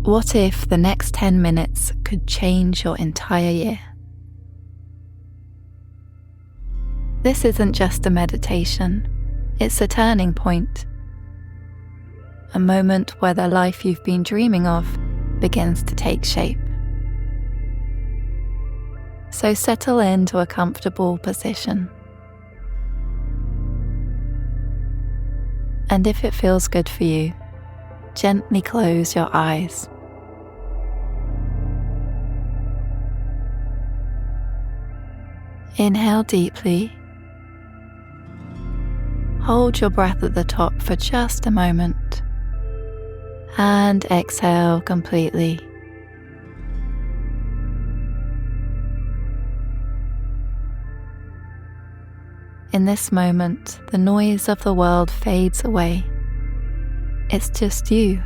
What if the next 10 minutes could change your entire year? This isn't just a meditation, it's a turning point. A moment where the life you've been dreaming of begins to take shape. So settle into a comfortable position. And if it feels good for you, gently close your eyes. Inhale deeply. Hold your breath at the top for just a moment. And exhale completely. In this moment, the noise of the world fades away. It's just you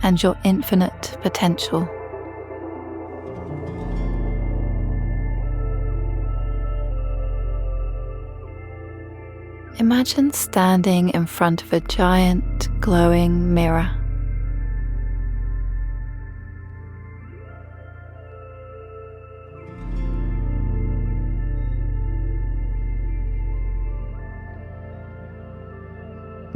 and your infinite potential. Imagine standing in front of a giant, glowing mirror.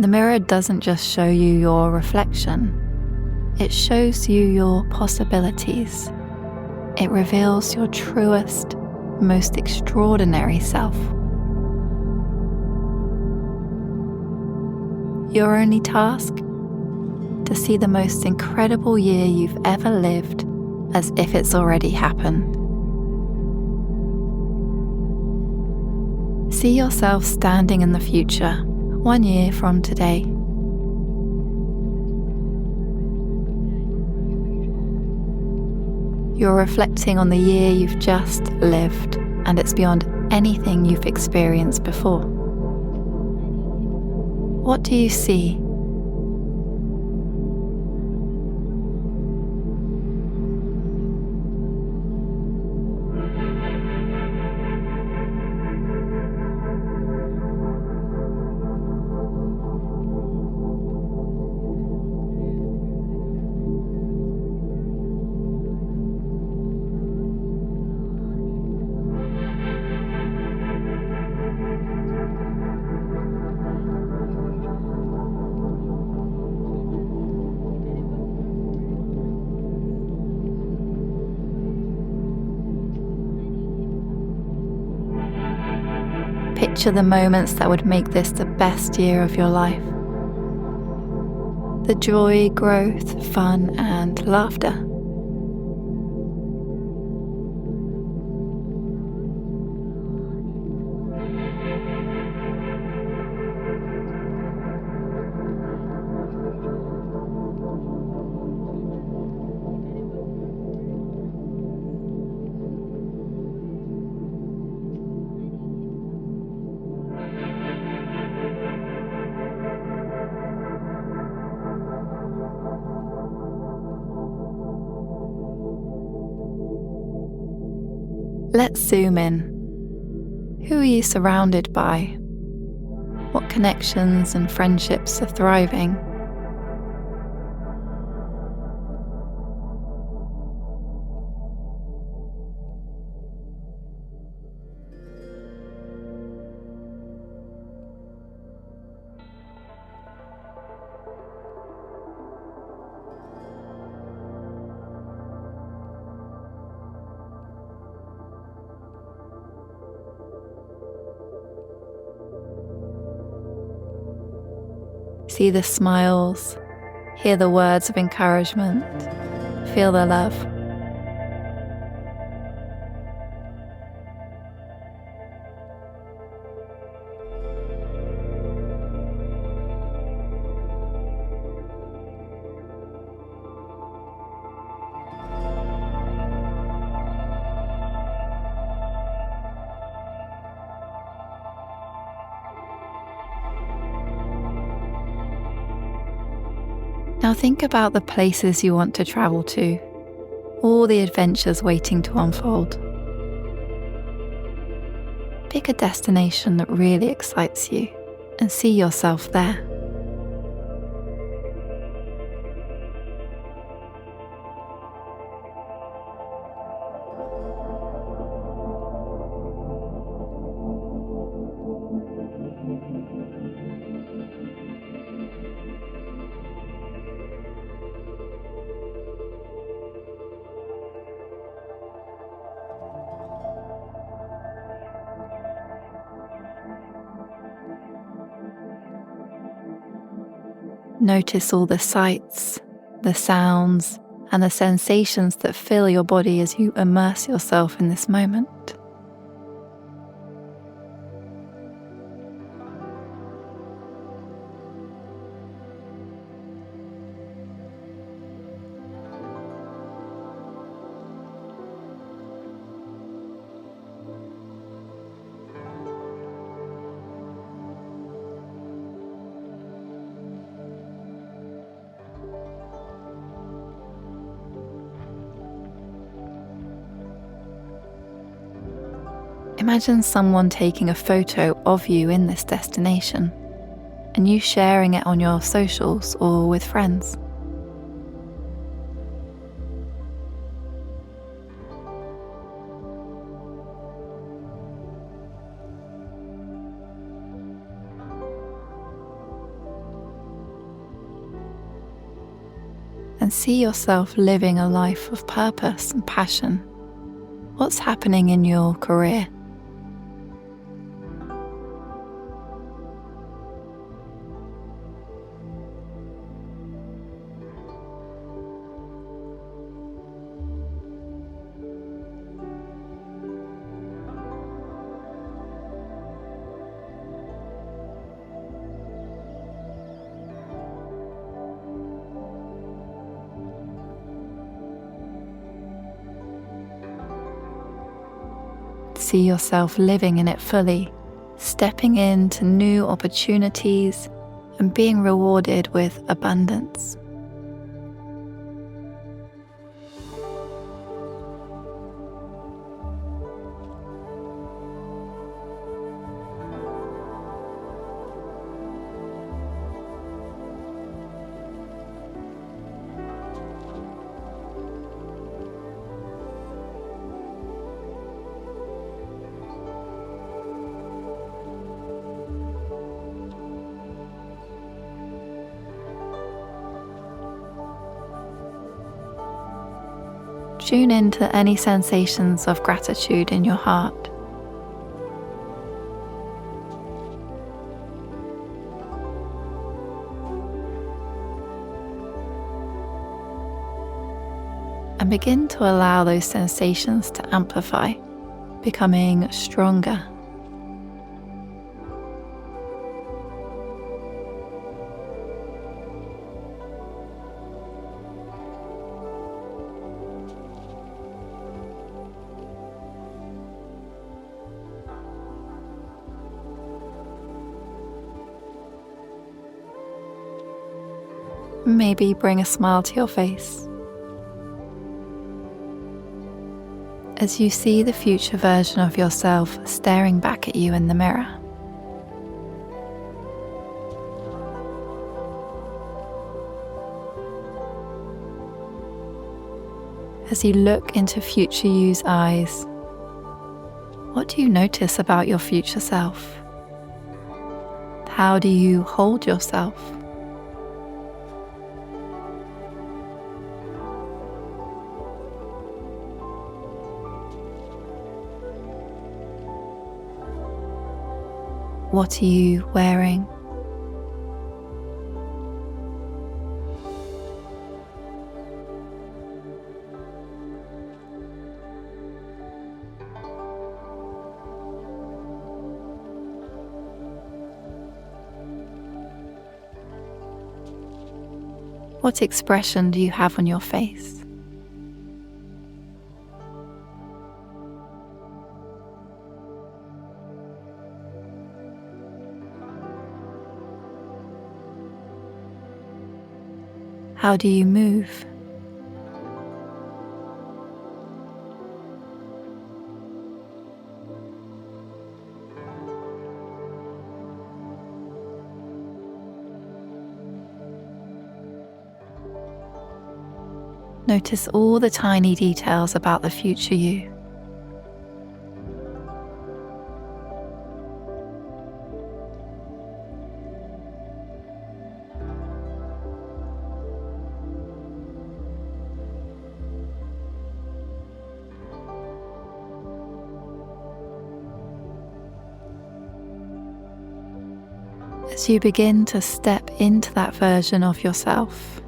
The mirror doesn't just show you your reflection, it shows you your possibilities. It reveals your truest, most extraordinary self. Your only task? To see the most incredible year you've ever lived as if it's already happened. See yourself standing in the future, 1 year from today. You're reflecting on the year you've just lived, and it's beyond anything you've experienced before. What do you see? Picture the moments that would make this the best year of your life. The joy, growth, fun, and laughter. Let's zoom in. Who are you surrounded by? What connections and friendships are thriving? See the smiles, hear the words of encouragement, feel the love. Now think about the places you want to travel to, all the adventures waiting to unfold. Pick a destination that really excites you and see yourself there. Notice all the sights, the sounds, and the sensations that fill your body as you immerse yourself in this moment. Imagine someone taking a photo of you in this destination and you sharing it on your socials or with friends. And see yourself living a life of purpose and passion. What's happening in your career? See yourself living in it fully, stepping into new opportunities and being rewarded with abundance. Tune into any sensations of gratitude in your heart. And begin to allow those sensations to amplify, becoming stronger. Maybe bring a smile to your face as you see the future version of yourself staring back at you in the mirror. As you look into future you's eyes, what do you notice about your future self? How do you hold yourself? What are you wearing? What expression do you have on your face? How do you move? Notice all the tiny details about the future you. As you begin to step into that version of yourself,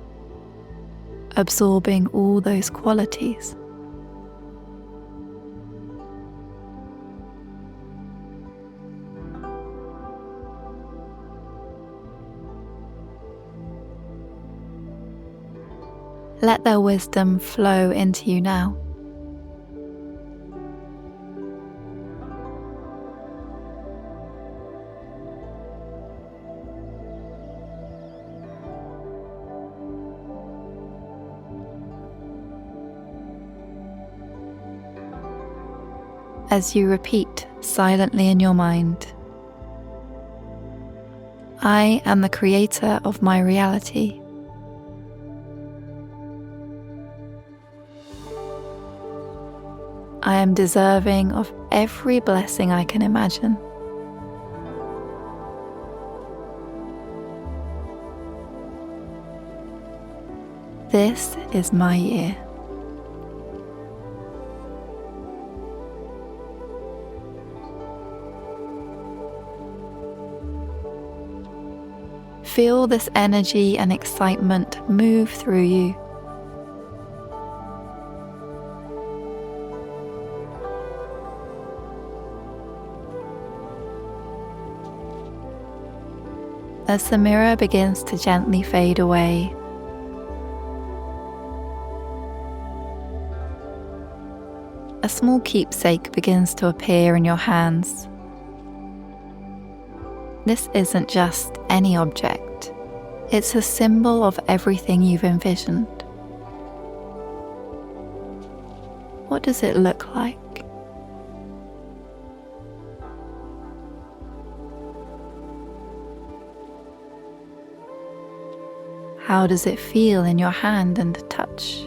absorbing all those qualities, let their wisdom flow into you now. As you repeat silently in your mind, I am the creator of my reality. I am deserving of every blessing I can imagine. This is my year. Feel this energy and excitement move through you. As the mirror begins to gently fade away, a small keepsake begins to appear in your hands. This isn't just any object, it's a symbol of everything you've envisioned. What does it look like? How does it feel in your hand and touch?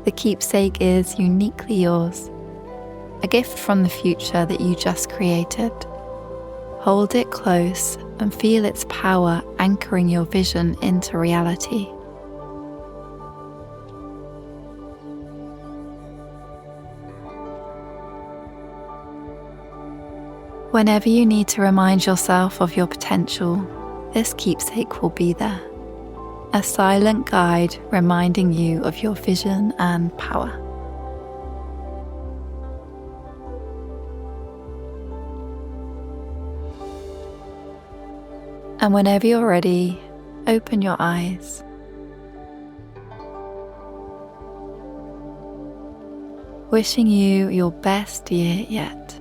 The keepsake is uniquely yours, a gift from the future that you just created. Hold it close and feel its power anchoring your vision into reality. Whenever you need to remind yourself of your potential, this keepsake will be there. A silent guide reminding you of your vision and power. And whenever you're ready, open your eyes. Wishing you your best year yet.